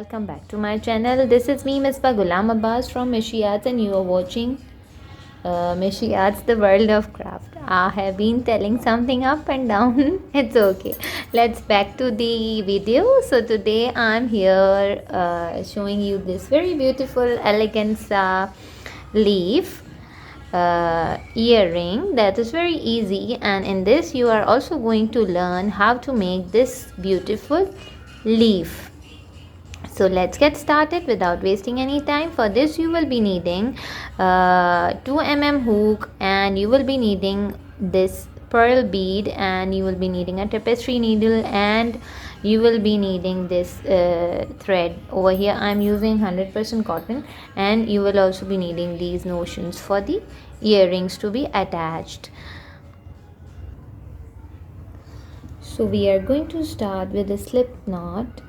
welcome back to my channel. This is me, Ms. Gulam Abbas from Mishi Arts, and you are watching Mishi Arts, the world of craft. I have been telling something up and down. It's okay. Let's back to the video. So today I'm here showing you this very beautiful elegant leaf earring that is very easy, and in this you are also going to learn how to make this beautiful leaf. So let's get started without wasting any time. For this you will be needing 2 mm hook, and you will be needing this pearl bead, and you will be needing a tapestry needle, and you will be needing this thread. Over here I'm using 100% cotton, and you will also be needing these notions for the earrings to be attached. So we are going to start with a slip knot,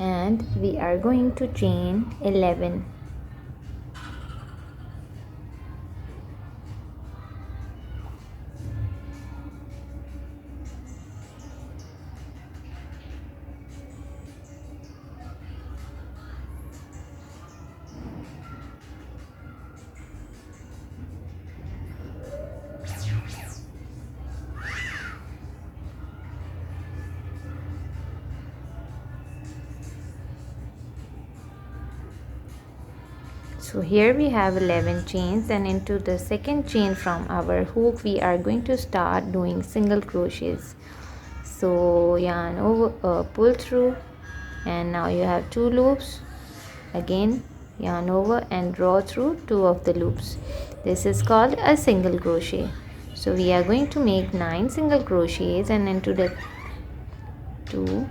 and we are going to chain 11. So here we have 11 chains, and into the second chain from our hook we are going to start doing single crochets. So yarn over, pull through, and now you have 2 loops. Again yarn over and draw through 2 of the loops. This is called a single crochet. So we are going to make 9 single crochets, and into the 2,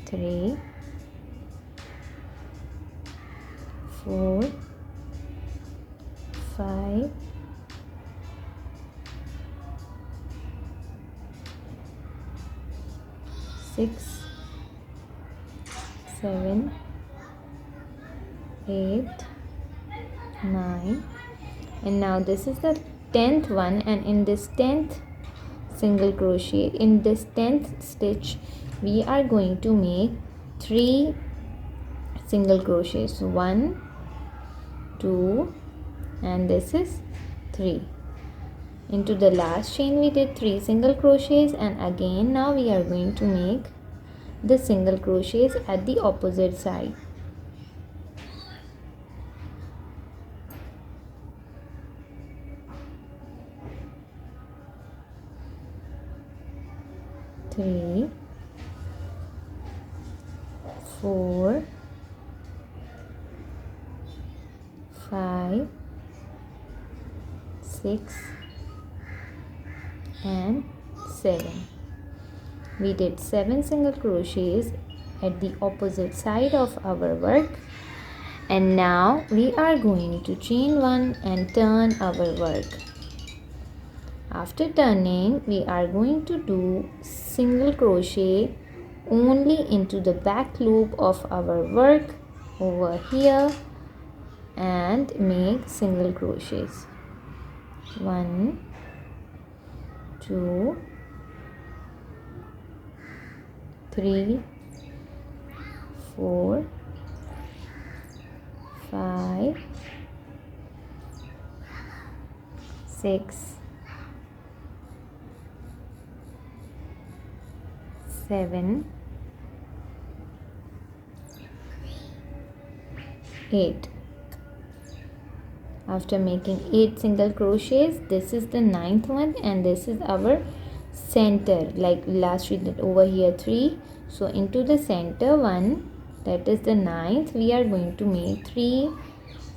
3, 4, 5, 6, 7, 8, 9, and now this is the 10th one, and in this 10th single crochet, in this 10th stitch, we are going to make 3 single crochets. 1, 2, and this is 3. Into the last chain we did 3 single crochets, and again now we are going to make the single crochets at the opposite side. Three, 4, 5, 6, and 7. We did 7 single crochets at the opposite side of our work, and now we are going to chain 1 and turn our work. After turning, we are going to do single crochet only into the back loop of our work over here, and make single crochets. 1, 2, 3, 4, 5, 6, 7, 8. After making 8 single crochets, this is the 9th one, and this is our center, like last we did over here 3. So into the center one, that is the 9th, we are going to make 3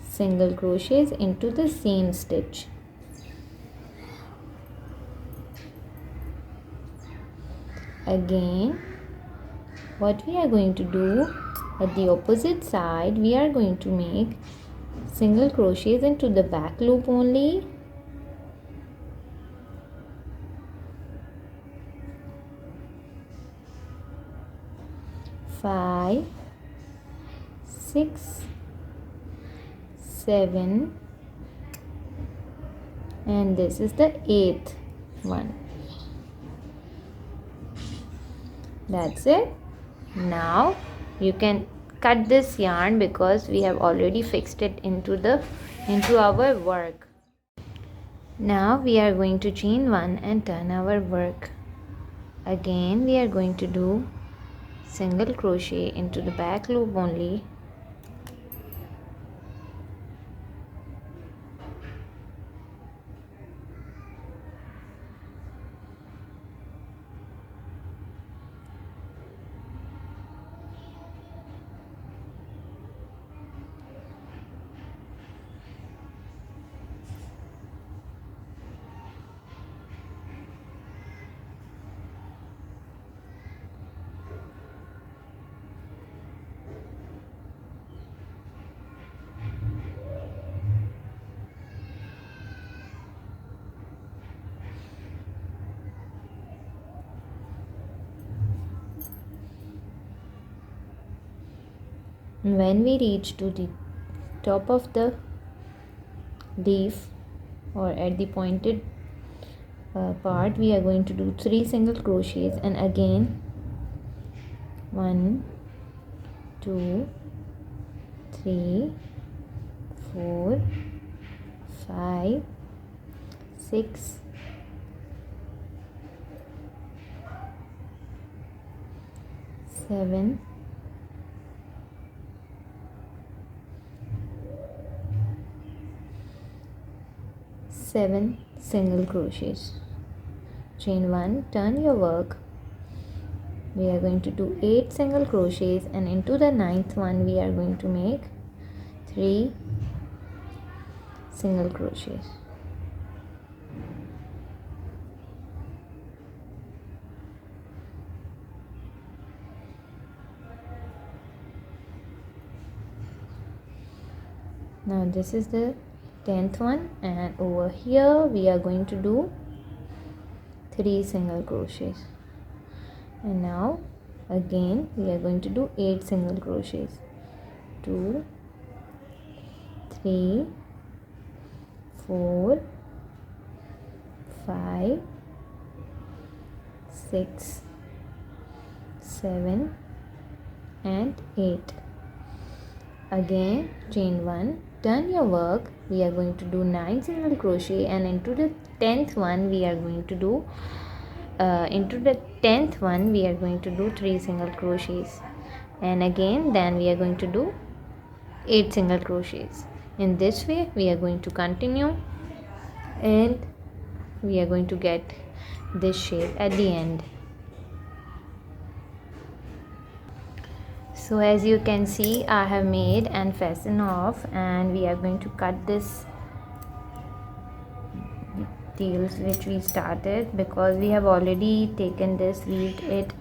single crochets into the same stitch. Again, what we are going to do at the opposite side, we are going to make single crochets into the back loop only. Five, 6, 7, and this is the 8th one. That's it. Now you can cut this yarn because we have already fixed it into our work. Now we are going to chain 1 and turn our work. Again we are going to do single crochet into the back loop only. When we reach to the top of the leaf or at the pointed part, we are going to do 3 single crochets, and again 1 2 3 4 5 6 7 7 single crochets. Chain 1, turn your work. We are going to do 8 single crochets, and into the 9th one we are going to make 3 single crochets. Now this is the 10th one, and over here we are going to do 3 single crochets, and now again we are going to do 8 single crochets. 2 3 4 5 6 7 and 8. Again chain 1, turn your work. We are going to do 9 single crochet, and into the 10th one we are going to do 3 single crochets, and again then we are going to do 8 single crochets. In this way we are going to continue, and we are going to get this shape at the end. So as you can see, I have made and fastened off, and we are going to cut this details which we started, because we have already taken this, weaved it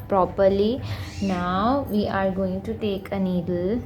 properly. Now we are going to take a needle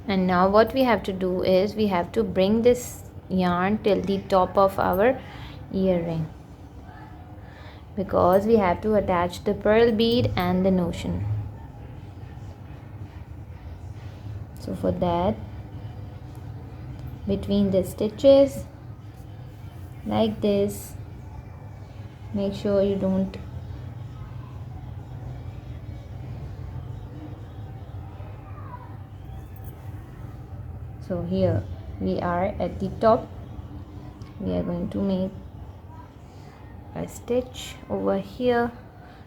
and now what we have to do is we have to bring this yarn till the top of our earring, because we have to attach the pearl bead and the notion. So for that, between the stitches like this, make sure you don't so here we are at the top. We are going to make a stitch over here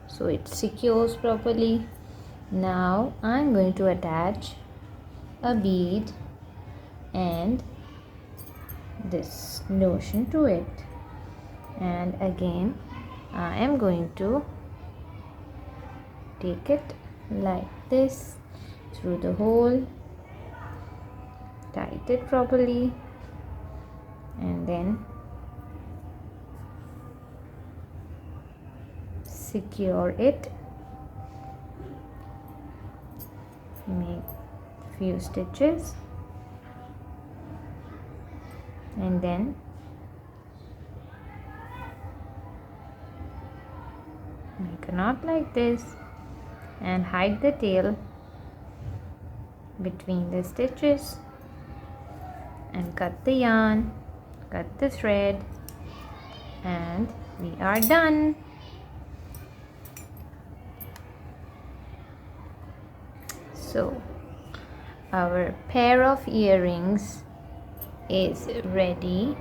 so it secures properly. Now I'm going to attach a bead and this notion to it, and again I am going to take it like this through the hole, tight it properly, and then secure it make few stitches and then make a knot like this and hide the tail between the stitches and cut the yarn, cut the thread, and we are done. So our pair of earrings is ready,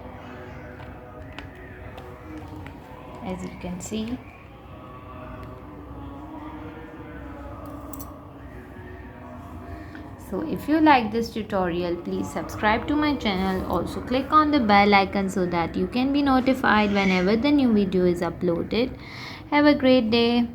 as you can see. So if you like this tutorial, please subscribe to my channel. Also click on the bell icon so that you can be notified whenever the new video is uploaded. Have a great day.